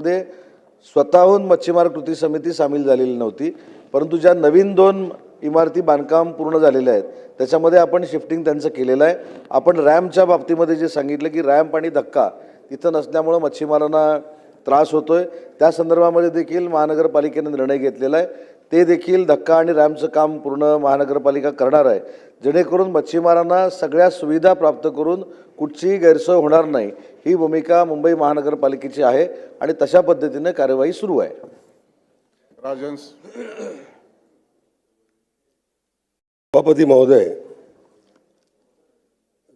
मध्ये स्वतःहून मच्छीमार कृती समिती सामील झालेली नव्हती, परंतु ज्या नवीन 2 इमारती बांधकाम पूर्ण झालेल्या आहेत त्याच्यामध्ये आपण शिफ्टिंग त्यांचं केलेलं आहे। आपण रॅम्पच्या बाबतीमध्ये जे सांगितलं की रॅम्प आणि धक्का तिथं नसल्यामुळे मच्छीमारांना त्रास होतोय, त्या संदर्भामध्ये देखील महानगरपालिकेने निर्णय घेतलेला आहे। ते देखील धक्का आणि रॅम्पचं काम पूर्ण महानगरपालिका करणार आहे, जेणेकरून मच्छीमारांना सगळ्या सुविधा प्राप्त करून कुठचीही गैरसोय होणार नाही, ही भूमिका मुंबई महानगरपालिकेची आहे आणि तशा पद्धतीने कार्यवाही सुरू आहे। राजहंस। सभापति महोदय,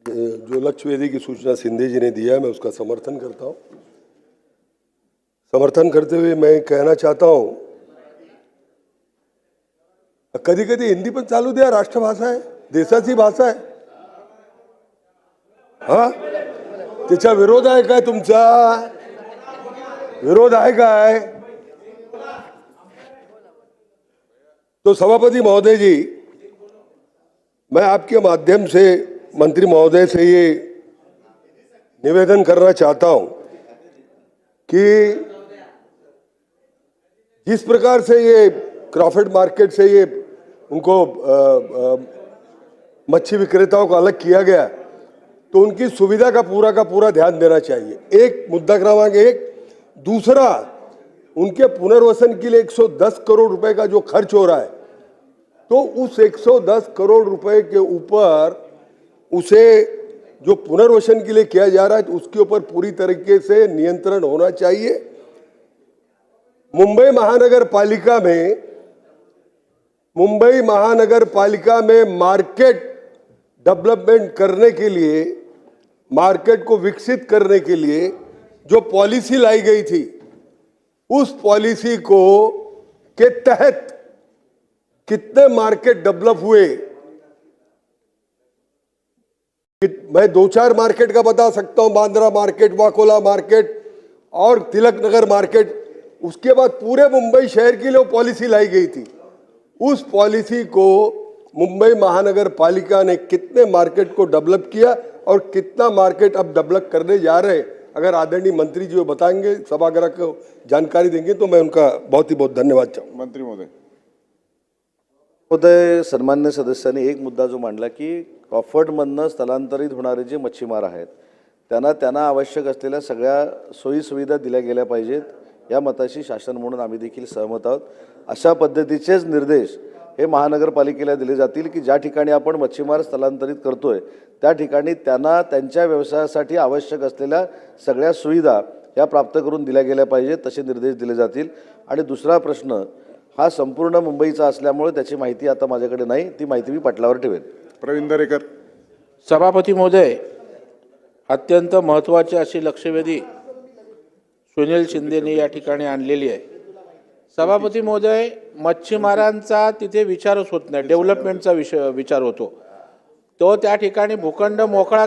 जो लक्ष्य वेदी की सूचना सिंधे जी ने दिया है मैं उसका समर्थन करता हूँ। समर्थन करते हुए मैं कहना चाहता हूँ, कधी कधी हिंदी पण चालू द्या, राष्ट्रभाषा आहे, देशाची भाषा आहे। हा, त्याचा विरोध आहे काय? तुमचा विरोध आहे काय? तो सभापति महोदय जी, मैं आपके माध्यम से मंत्री महोदय से ये निवेदन करना चाहता हूं कि जिस प्रकार से ये क्रॉफर्ड मार्केट से ये उनको मच्छी विक्रेताओं को अलग किया गया, तो उनकी सुविधा का पूरा ध्यान देना चाहिए। एक मुद्दा क्रमांक 1। दूसरा, उनके पुनर्वसन के लिए 110 करोड़ रुपए का जो खर्च हो रहा है, तो उस 110 करोड़ रुपए के ऊपर उसे जो पुनर्वसन के लिए किया जा रहा है तो उसके ऊपर पूरी तरीके से नियंत्रण होना चाहिए। मुंबई महानगर पालिका में मार्केट डेवलपमेंट करने के लिए, मार्केट को विकसित करने के लिए जो पॉलिसी लाई गई थी, उस पॉलिसी को के तहत कितने मार्केट डेवलप हुए, मैं 2-4 मार्केट का बता सकता हूं, बांद्रा मार्केट, वाकोला मार्केट और तिलक नगर मार्केट। उसके बाद पूरे मुंबई शहर के लिए पॉलिसी लाई गई थी। उस पॉलिसी को मुंबई महानगर पालिका ने कितने मार्केट को डेवलप किया और कितना मार्केट अब डेवलप करने जा रहे हैं, अगर आदरणीय मंत्री जी वो बताएंगे, सभागृह को जानकारी देंगे, तो मैं उनका बहुत ही बहुत धन्यवाद चाहूँगा। मंत्री महोदय। महोदय, सन्मान्य सदस्यांनी एक मुद्दा जो मांडला की क्रॉफर्डमधनं स्थलांतरित होणारे जे मच्छीमार आहेत त्यांना आवश्यक असलेल्या सगळ्या सोयी सुविधा दिल्या गेल्या पाहिजेत, या मताशी शासन म्हणून आम्ही देखील सहमत आहोत। अशा पद्धतीचेच निर्देश हे महानगरपालिकेला दिले जातील की ज्या ठिकाणी आपण मच्छीमार स्थलांतरित करतोय त्या ठिकाणी त्यांना त्यांच्या व्यवसायासाठी आवश्यक असलेल्या सगळ्या सुविधा या प्राप्त करून दिल्या गेल्या पाहिजेत, तसे निर्देश दिले जातील। आणि दुसरा प्रश्न हा संपूर्ण मुंबईचा असल्यामुळे त्याची माहिती आता माझ्याकडे नाही, ती माहिती मी पटलावर ठेवेन। प्रवीण दरेकर। सभापती महोदय, अत्यंत महत्त्वाची अशी लक्षवेधी सुनील शिंदेने या ठिकाणी आणलेली आहे। सभापती महोदय, मच्छीमारांचा तिथे विचारच होत नाही, डेव्हलपमेंटचा विचार होतो। तो त्या ठिकाणी भूखंड मोकळा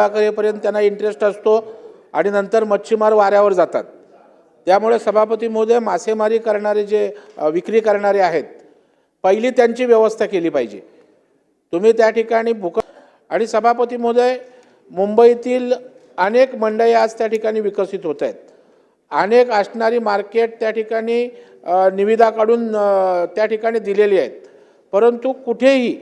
करेपर्यंत त्यांना इंटरेस्ट असतो आणि नंतर मच्छीमार वाऱ्यावर जातात। त्यामुळे सभापती महोदय, मासेमारी करणारे जे विक्री करणारे आहेत, पहिली त्यांची व्यवस्था केली पाहिजे। तुम्ही त्या ठिकाणी आणि सभापती महोदय, मुंबईतील अनेक मंडई आज त्या ठिकाणी विकसित होत आहेत। अनेक असणारी मार्केट त्या ठिकाणी निविदा काढून त्या ठिकाणी दिलेली आहेत, परंतु कुठेही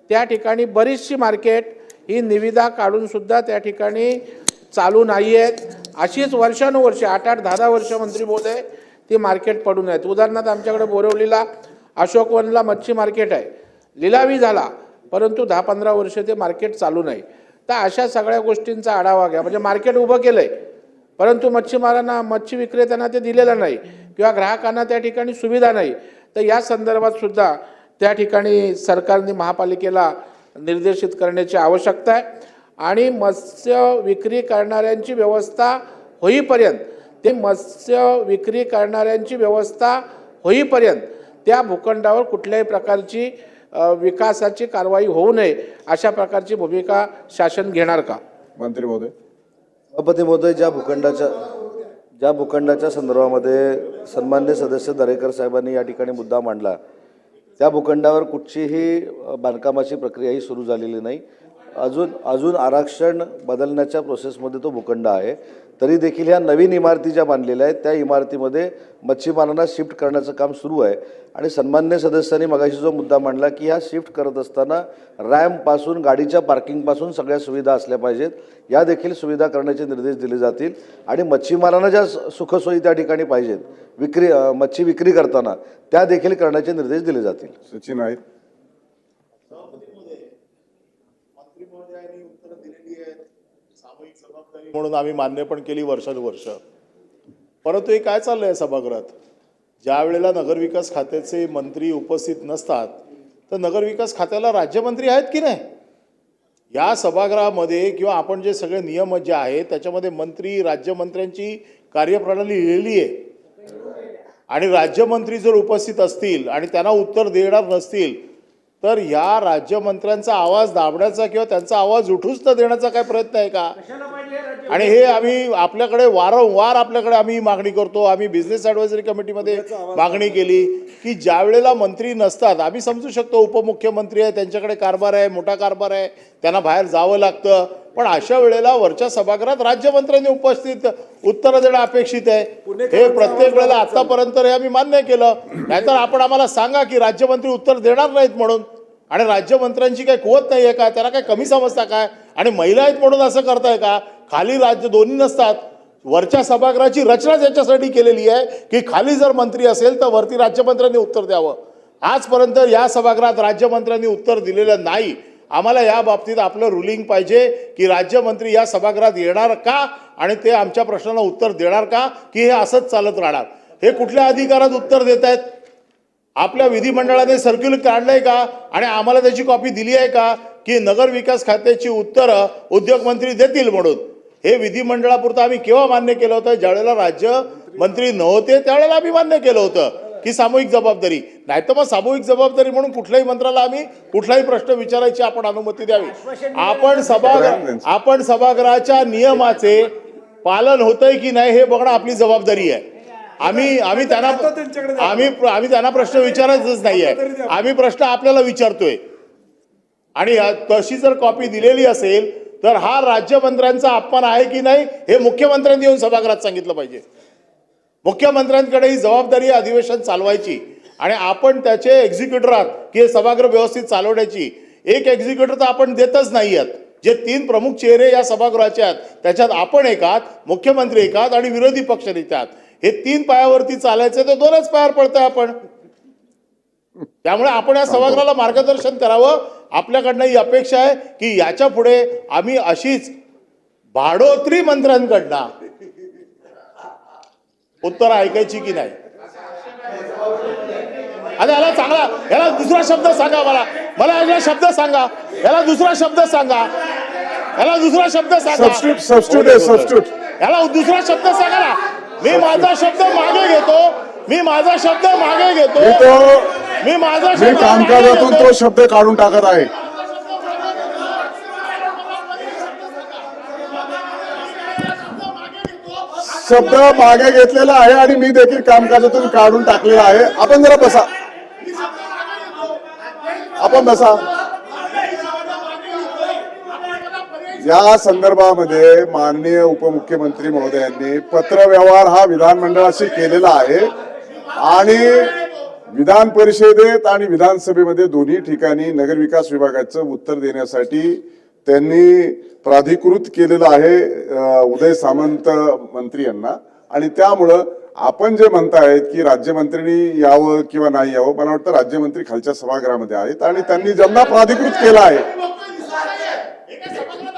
त्या ठिकाणी बरीचशी मार्केट ही निविदा काढून सुद्धा त्या ठिकाणी चालू नाही आहेत। अशीच वर्षानुवर्ष 8-8, 10-10 वर्ष मंत्री महोदय ती मार्केट पडून आहेत। उदाहरणार्थ आमच्याकडे बोरिवलीला अशोकवनला मच्छी मार्केट आहे, लिलावी झाला, परंतु 10-15 वर्ष ते मार्केट चालू नाही। तर अशा सगळ्या गोष्टींचा आढावा घ्या, म्हणजे मार्केट उभं केलंय परंतु मच्छीमारांना, मच्छी विक्रेत्यांना ते दिलेलं नाही किंवा ग्राहकांना त्या ठिकाणी सुविधा नाही। तर या संदर्भात सुद्धा त्या ठिकाणी सरकारने महापालिकेला निर्देशित करण्याची आवश्यकता आहे आणि मत्स्य विक्री करणाऱ्यांची व्यवस्था होईपर्यंत त्या भूखंडावर कुठल्याही प्रकारची विकासाची कारवाई होऊ नये, अशा प्रकारची भूमिका शासन घेणार का? मंत्री महोदय। सभापती महोदय, ज्या भूखंडाच्या संदर्भामध्ये सन्मान्य सदस्य दरेकर साहेबांनी या ठिकाणी मुद्दा मांडला, त्या भूखंडावर कुठचीही बांधकामाची प्रक्रिया ही सुरू झालेली नाही। अजून आरक्षण बदलण्याच्या प्रोसेसमध्ये तो भूखंड आहे. तरी देखील ह्या नवीन इमारती ज्या बांधलेल्या आहेत त्या इमारतीमध्ये मच्छीमारांना शिफ्ट करण्याचं काम सुरू आहे. आणि सन्मान्य सदस्यांनी मगाशी जो मुद्दा मांडला की ह्या शिफ्ट करत असताना रॅम्पपासून गाडीच्या पार्किंगपासून सगळ्या सुविधा असल्या पाहिजेत, या देखील सुविधा करण्याचे निर्देश दिले जातील. आणि मच्छीमारांना ज्या सुखसोयी त्या ठिकाणी पाहिजेत मच्छी विक्री करताना त्या देखील करण्याचे निर्देश दिले जातील. सचिन आहेत. म्हणून आम्ही मान्य पण केली वर्षानुवर्ष. परंतु हे काय चाललंय सभागृहात, ज्या वेळेला नगरविकास खात्याचे मंत्री उपस्थित नसतात तर नगरविकास खात्याला राज्यमंत्री आहेत की नाही. या सभागृहामध्ये किंवा आपण जे सगळे नियम जे आहेत त्याच्यामध्ये मंत्री राज्यमंत्र्यांची कार्यप्रणाली लिहिलेली आहे. आणि राज्यमंत्री जर उपस्थित असतील आणि त्यांना उत्तर देणार नसतील तर या राज्यमंत्र्यांचा आवाज दाबण्याचा किंवा त्यांचा आवाज उठूच न देण्याचा काय प्रयत्न आहे का. आणि हे आम्ही आपल्याकडे वारंवार आम्ही मागणी करतो. आम्ही बिझनेस ॲडव्हायझरी कमिटीमध्ये मागणी केली की ज्या वेळेला मंत्री नसतात, आम्ही समजू शकतो उपमुख्यमंत्री आहे, त्यांच्याकडे कारभार आहे, मोठा कारभार आहे, त्यांना बाहेर जावं लागतं, पण अशा वेळेला वरच्या सभागृहात राज्यमंत्र्यांनी उपस्थित उत्तरं देणं अपेक्षित आहे. हे प्रत्येक वेळेला आतापर्यंत हे आम्ही मान्य केलं. नाहीतर आपण आम्हाला सांगा की राज्यमंत्री उत्तर देणार नाहीत म्हणून. आणि राज्यमंत्र्यांची काही कुवत नाही आहे का, त्यांना काय कमी समजता काय, आणि महिला आहेत म्हणून असं करताय का. खाली राज्य दोन्ही नसतात. वरच्या सभागृहाची रचनाच याच्यासाठी केलेली आहे की खाली जर मंत्री असेल तर वरती राज्यमंत्र्यांनी उत्तर द्यावं. आजपर्यंत या सभागृहात राज्यमंत्र्यांनी उत्तर दिलेलं नाही. आम्हाला या बाबतीत आपलं रुलिंग पाहिजे की राज्यमंत्री या सभागृहात येणार का आणि ते आमच्या प्रश्नाला उत्तर देणार का, की हे असंच चालत राहणार. हे कुठल्या अधिकारात उत्तर देत आहेत. आपल्या विधिमंडळाने सर्क्युलर काढलंय का आणि आम्हाला त्याची कॉपी दिली आहे का की नगर विकास खात्याची उत्तरं उद्योगमंत्री देतील म्हणून. हे विधिमंडळापुरतं आम्ही केव्हा मान्य केलं होतं, ज्यावेळेला राज्यमंत्री नव्हते त्यावेळेला आम्ही मान्य केलं होतं की सामूहिक जबाबदारी. नाही तर मग सामूहिक जबाबदारी म्हणून कुठल्याही मंत्र्याला आम्ही कुठलाही प्रश्न विचारायची आपण अनुमती द्यावी. आपण सभागृहाच्या नियमाचे पालन होतंय की नाही हे बघणं आपली जबाबदारी आहे. आम्ही त्यांना प्रश्न विचारायचंच नाहीये. आम्ही प्रश्न आपल्याला विचारतोय. आणि तशी जर कॉपी दिलेली असेल तर हा राज्यमंत्र्यांचा अपमान आहे की नाही हे मुख्यमंत्र्यांनी येऊन सभागृहात सांगितलं पाहिजे. मुख्यमंत्र्यांकडे ही जबाबदारी अधिवेशन चालवायची आणि आपण त्याचे एक्झिक्युटर आहात की हे सभागृह व्यवस्थित चालवण्याची. एक एक्झिक्युटर तर आपण देतच नाही आहेत. जे 3 प्रमुख चेहरे या सभागृहाचे आहेत त्याच्यात आपण एक आहात, मुख्यमंत्री एक आहात आणि विरोधी पक्षनेते आहात. हे 3 पायावरती चालायचे तर 2च पायावर पडतोय आपण. त्यामुळे आपण या सभागृहाला मार्गदर्शन करावं. आपल्याकडनं ही अपेक्षा आहे की याच्या पुढे आम्ही अशीच भाडोत्री मंत्र्यांकडनं उत्तर ऐकायची की नाही. आणि याला दुसरा शब्द सांगा. मला याला शब्द सांगा. याला दुसरा शब्द सांगा. याला दुसरा शब्द सांगा. सबस्टिट्यूट याला दुसरा शब्द सांगा ना. मी माझा शब्द मागे घेतो. मी कामकाजातून तो शब्द काढून टाकत आहे. शब्द मागे घेतलेला आहे आणि मी देखील कामकाजातून काढून टाकलेला आहे. आपण जरा बसा. या संदर्भामध्ये माननीय उपमुख्यमंत्री महोदयांनी पत्रव्यवहार हा विधानमंडळाशी केलेला आहे आणि विधान परिषदेत आणि विधानसभेमध्ये दोन्ही ठिकाणी नगरविकास विभागाचं उत्तर देण्यासाठी त्यांनी प्राधिकृत केलेलं आहे उदय सामंत मंत्री यांना. आणि त्यामुळं आपण जे म्हणतायत की राज्यमंत्र्यांनी यावं किंवा नाही यावं, मला वाटतं राज्यमंत्री खालच्या सभागृहामध्ये आहेत आणि त्यांनी ज्यांना प्राधिकृत केलं आहे.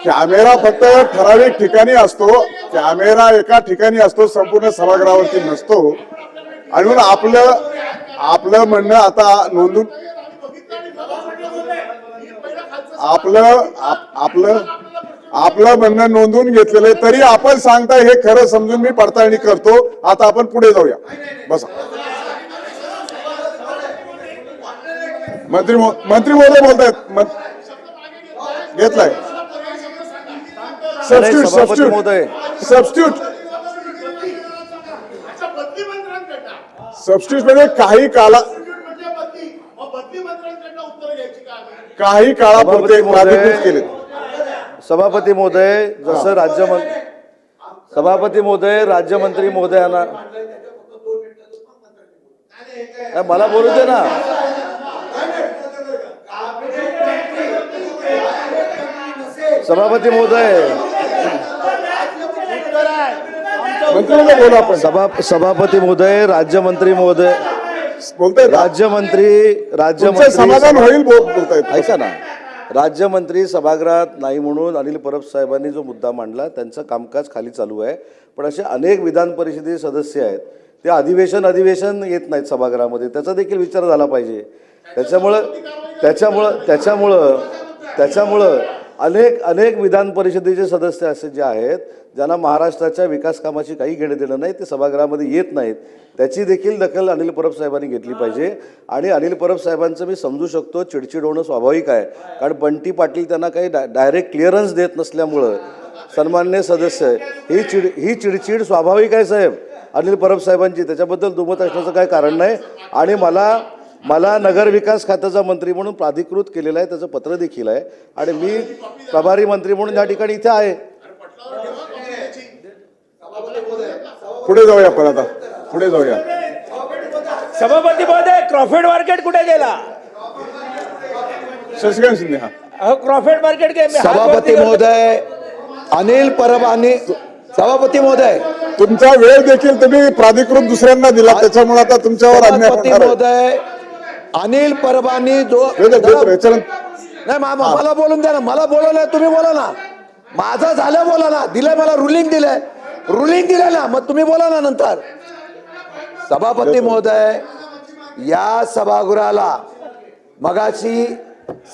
कॅमेरा फक्त ठराविक ठिकाणी असतो. कॅमेरा एका ठिकाणी असतो, संपूर्ण सभागृहावरती नसतो. आणि म्हणून आपलं म्हणणं आता नोंदून आपलं म्हणणं नोंदवून घेतलेलं आहे. तरी आपण सांगताय हे खरं समजून मी पडताळणी करतो. आता आपण पुढे जाऊया. बसा. मंत्री महोदय बोलतायत. घेतलाय सबस्टिट्यूट मध्ये काही काळापुरते प्राधिकृत केले. सभापती महोदय, जसं सभापती महोदय, राज्यमंत्री महोदयांना मला बोलू दे ना. सभापती महोदय, मंत्री महोदय बोला आपण. सभापती महोदय, राज्यमंत्री महोदय, बोलताय का? तुमचं राज्यमंत्री समाधान होईल बोलतायत. ऐका ना, राज्यमंत्री सभागृहात नाही म्हणून अनिल परब साहेबांनी जो मुद्दा मांडला त्यांचं कामकाज खाली चालू आहे. पण असे अनेक विधान परिषदेचे सदस्य आहेत, ते अधिवेशन येत नाहीत सभागृहामध्ये, त्याचा देखील विचार झाला पाहिजे. त्याच्यामुळं अनेक विधान परिषदेचे सदस्य असे जे आहेत ज्यांना महाराष्ट्राच्या विकास कामाची काही घेणं देणं नाही, ते सभागृहामध्ये येत नाहीत, त्याची देखील दखल अनिल परब साहेबांनी घेतली पाहिजे. आणि अनिल परब साहेबांचं मी समजू शकतो, चिडचिड होणं स्वाभाविक आहे, कारण बंटी पाटील त्यांना काही डायरेक्ट क्लिअरन्स देत नसल्यामुळं सन्माननीय सदस्य ही चिडचिड स्वाभाविक आहे साहेब अनिल परब साहेबांची, त्याच्याबद्दल दुमत असण्याचं काही कारण नाही. आणि मला नगरविकास खात्याचा मंत्री म्हणून प्राधिकृत केलेलं आहे, त्याचं पत्र देखील आहे, आणि मी प्रभारी मंत्री म्हणून या ठिकाणी इथे आहे. पुढे जाऊया आपण आता, पुढे जाऊया. सभापती महोदय, क्रॉफर्ड मार्केट कुठे गेला? शशिकांत शिंदे. हा, क्रॉफर्ड मार्केट सभापती महोदय, अनिल परबांनी, सभापती महोदय, तुमचा वेळ देखील तुम्ही प्राधिकृत दुसऱ्यांना दिला, त्याच्यामुळे आता तुमच्यावर अन्याय सभापती होणार आहे. महोदय, अनिल परबांनी जो नाही मला बोलून द्या ना, मला बोलवलंय, तुम्ही बोला ना, माझं झालं, बोला ना, दिलंय मला, रुलिंग दिलंय ना, मग तुम्ही बोला ना नंतर. सभापती महोदय, या सभागृहाला मगाशी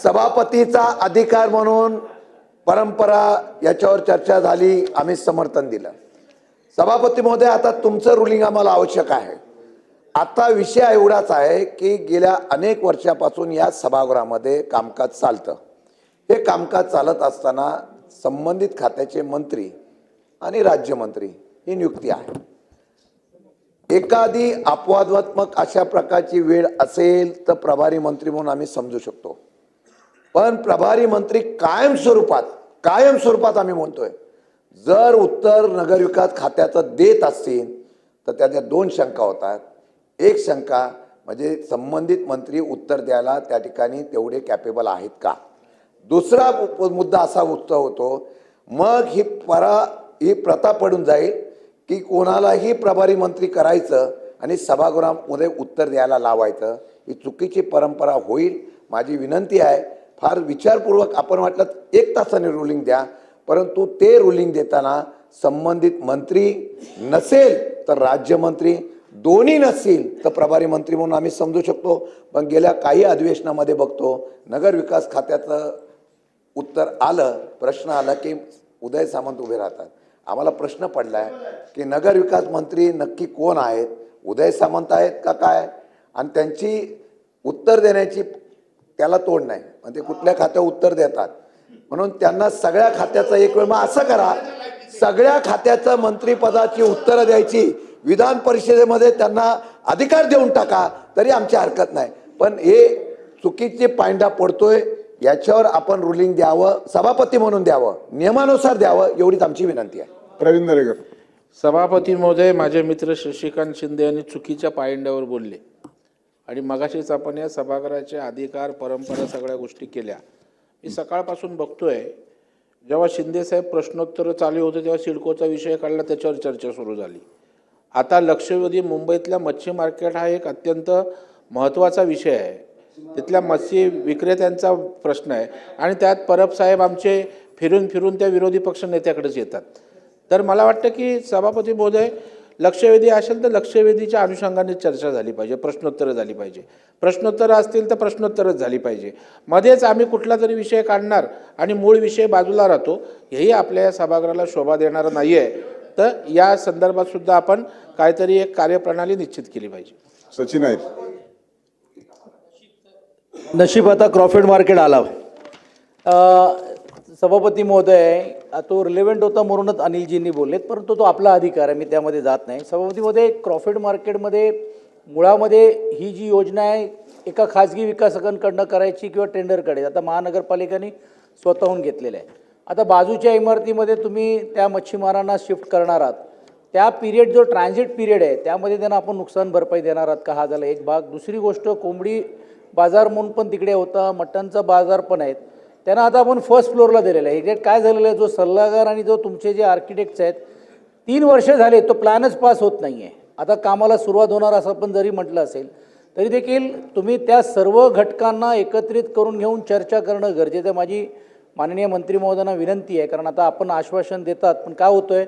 सभापतीचा अधिकार म्हणून परंपरा याच्यावर चर्चा झाली, आम्ही समर्थन दिलं. सभापती महोदय, आता तुमचं रुलिंग आम्हाला आवश्यक आहे. आता विषय एवढाच आहे की गेल्या अनेक वर्षापासून या सभागृहामध्ये कामकाज चालतं. हे कामकाज चालत असताना संबंधित खात्याचे मंत्री आणि राज्यमंत्री ही नियुक्ती आहे. एखादी अपवादात्मक अशा प्रकारची वेळ असेल तर प्रभारी मंत्री म्हणून आम्ही समजू शकतो, पण प्रभारी मंत्री कायम स्वरूपात आम्ही म्हणतोय, जर उत्तर नगरविकास खात्याचं देत असतील तर त्याच्या दोन शंका होतात. एक शंका म्हणजे संबंधित मंत्री उत्तर द्यायला त्या ठिकाणी तेवढे कॅपेबल आहेत का. दुसरा मुद्दा असा होतो, मग ही प्रथा पडून जाईल की कोणालाही प्रभारी मंत्री करायचं आणि सभागृहामध्ये उत्तर द्यायला लावायचं. ही चुकीची परंपरा होईल. माझी विनंती आहे, फार विचारपूर्वक आपण वाटलं 1 तासाने रुलिंग द्या, परंतु ते रुलिंग देताना संबंधित मंत्री नसेल तर राज्यमंत्री, दोन्ही नसतील तर प्रभारी मंत्री म्हणून आम्ही समजू शकतो. पण गेल्या काही अधिवेशनामध्ये बघतो नगरविकास खात्याचं उत्तर आलं, प्रश्न आला की उदय सामंत उभे राहतात. आम्हाला प्रश्न पडलाय की नगरविकास मंत्री नक्की कोण आहेत, उदय सामंत आहेत का काय, आणि त्यांची उत्तर देण्याची त्याला तोड नाही, म्हणजे कुठल्या खात्यावर उत्तर देतात म्हणून त्यांना सगळ्या खात्याचा एक वेळ. मग असं करा, सगळ्या खात्याचं मंत्रिपदाची उत्तरं द्यायची, विधान परिषदेमध्ये त्यांना अधिकार देऊन टाका तरी आमची हरकत नाही. पण हे चुकीचे पायंडा पडतोय, याच्यावर आपण रुलिंग द्यावं, सभापती म्हणून द्यावं, नियमानुसार द्यावं, एवढीच आमची विनंती आहे. प्रवीण दरेकर. सभापती महोदय, माझे मित्र शशिकांत शिंदे यांनी चुकीच्या पायंड्यावर बोलले आणि मगाशीच आपण या सभागृहाचे अधिकार, परंपरा सगळ्या गोष्टी केल्या. मी सकाळपासून बघतोय, जेव्हा शिंदेसाहेब प्रश्नोत्तर चालू होते तेव्हा सिडकोचा विषय काढला, त्याच्यावर चर्चा सुरू झाली. आता लक्षवेधी मुंबईतल्या मच्छी मार्केट हा एक अत्यंत महत्त्वाचा विषय आहे, तिथल्या मच्छी विक्रेत्यांचा प्रश्न आहे, आणि त्यात परब साहेब आमचे फिरून त्या विरोधी पक्ष नेत्याकडेच येतात. तर मला वाटतं की सभापती महोदय, लक्षवेधी असेल तर लक्षवेधीच्या अनुषंगाने चर्चा झाली पाहिजे, प्रश्नोत्तरं झाली पाहिजे. प्रश्नोत्तरं असतील तर प्रश्नोत्तरच झाली पाहिजे. मध्येच आम्ही कुठला तरी विषय काढणार आणि मूळ विषय बाजूला राहतो, हेही आपल्या या सभागृहाला शोभा देणारं नाही आहे. तर या संदर्भात सुद्धा आपण काहीतरी एक कार्यप्रणाली निश्चित केली पाहिजे. सचिन आहेत. नशीब आता क्रॉफर्ड मार्केट आला. सभापती महोदय, तो रिलेव्हंट होता म्हणूनच अनिलजींनी बोललेत, परंतु तो आपला अधिकार आहे, मी त्यामध्ये जात नाही. सभापती महोदय, क्रॉफर्ड मार्केटमध्ये मुळामध्ये ही जी योजना आहे एका खाजगी विकासकांकडनं करायची किंवा टेंडरकडे, आता महानगरपालिकेने स्वतःहून घेतलेलं आहे. आता बाजूच्या इमारतीमध्ये तुम्ही त्या मच्छीमारांना शिफ्ट करणार आहात, त्या पिरियड जो ट्रान्झिट पिरियड आहे त्यामध्ये त्यांना आपण नुकसान भरपाई देणार आहात का? हा झाला एक भाग. दुसरी गोष्ट, कोंबडी बाजार म्हणून पण तिकडे होता, मटणचा बाजार पण आहेत, त्यांना आता आपण फर्स्ट फ्लोअरला दिलेला आहे. एक्झॅक्ट काय झालेलं आहे, जो सल्लागार आणि जो तुमचे जे आर्किटेक्ट्स आहेत 3 वर्ष झाले तो प्लॅनच पास होत नाही आहे. आता कामाला सुरुवात होणार असं पण जरी म्हटलं असेल तरी देखील तुम्ही त्या सर्व घटकांना एकत्रित करून घेऊन चर्चा करणं गरजेचं आहे. माझी माननीय मंत्री महोदयांना विनंती आहे, कारण आता आपण आश्वासन देतात पण काय होतं आहे,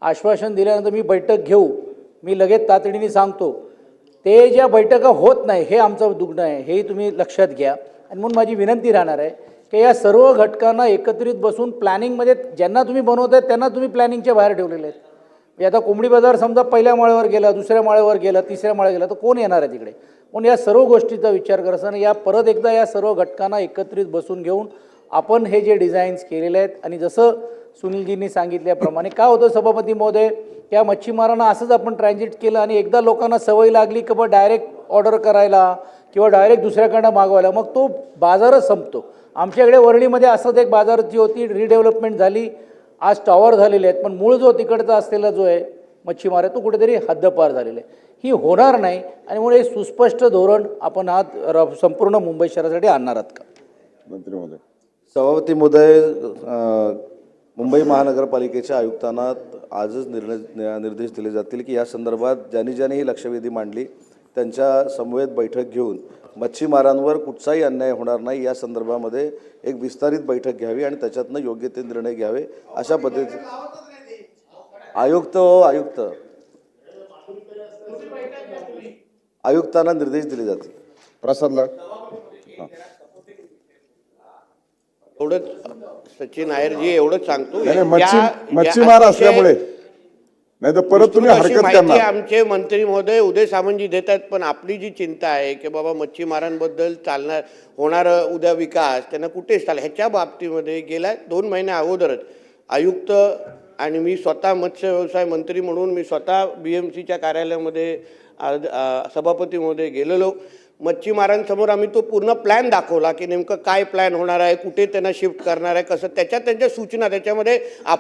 आश्वासन दिल्यानंतर मी बैठक घेऊ, मी लगेच तातडीने सांगतो, ते ज्या बैठका होत नाही हे आमचं दुग्न आहे, हेही तुम्ही लक्षात घ्या. आणि म्हणून माझी विनंती राहणार आहे की या सर्व घटकांना एकत्रित बसून प्लॅनिंगमध्ये ज्यांना तुम्ही बनवताय त्यांना तुम्ही प्लॅनिंगच्या बाहेर ठेवलेले आहेत. आता कोंबडी बाजार समजा पहिल्या माळ्यावर गेला, दुसऱ्या माळ्यावर गेला, तिसऱ्या माळ्यावर गेला, तर कोण येणार आहे तिकडे? म्हणून या सर्व गोष्टीचा विचार करत असताना परत एकदा या सर्व घटकांना एकत्रित बसून घेऊन आपण हे जे डिझाईन्स केलेले आहेत, आणि जसं सुनीलजींनी सांगितल्याप्रमाणे काय होतं सभापती महोदय, त्या मच्छीमारांना असंच आपण ट्रान्झिट केलं आणि एकदा लोकांना सवय लागली की डायरेक्ट ऑर्डर करायला किंवा डायरेक्ट दुसऱ्याकडनं मागवायला, मग तो बाजारच संपतो. आमच्याकडे वरळीमध्ये असंच एक बाजाराची होती, रिडेव्हलपमेंट झाली, आज टॉवर झालेले आहेत, पण मूळ जो तिकडचा असलेला जो आहे मच्छीमार आहे तो कुठेतरी हद्दपार झालेला आहे. ही होणार नाही आणि म्हणून सुस्पष्ट धोरण आपण आज संपूर्ण मुंबई शहरासाठी आणणार आहात का? मंत्री महोदय. सभापती महोदय, मुंबई महानगरपालिकेच्या आयुक्तांना आजच निर्देश दिले जातील की या संदर्भात ज्यांनी ही लक्षवेधी मांडली त्यांच्या समवेत बैठक घेऊन मच्छीमारांवर कुठचाही अन्याय होणार नाही या संदर्भामध्ये एक विस्तारित बैठक घ्यावी आणि त्याच्यातनं योग्य ते निर्णय घ्यावे अशा पद्धतीने आयुक्तांना निर्देश दिले जातील. प्रसादला एवढंच सचिन नायरजी एवढंच सांगतो, नाही, मच्छीमार असल्यामुळे नाही तर परत तुम्ही हरकत माहिती करणार. आमचे मंत्री महोदय उदय सामंतजी देत आहेत, पण आपली जी चिंता आहे की बाबा मच्छीमारांबद्दल होणार उद्या विकास त्यांना कुठेच चालेल, ह्याच्या बाबतीमध्ये गेल्या 2 महिन्या अगोदरच आयुक्त आणि मी स्वतः मत्स्य व्यवसाय मंत्री म्हणून मी स्वतः BMCच्या कार्यालयामध्ये सभापती महोदय गेलेलो. मच्छीमारांसमोर आम्ही तो पूर्ण प्लॅन दाखवला की नेमकं काय प्लॅन होणार आहे, कुठे त्यांना शिफ्ट करणार आहे, कसं, त्यांच्या सूचना त्याच्यामध्ये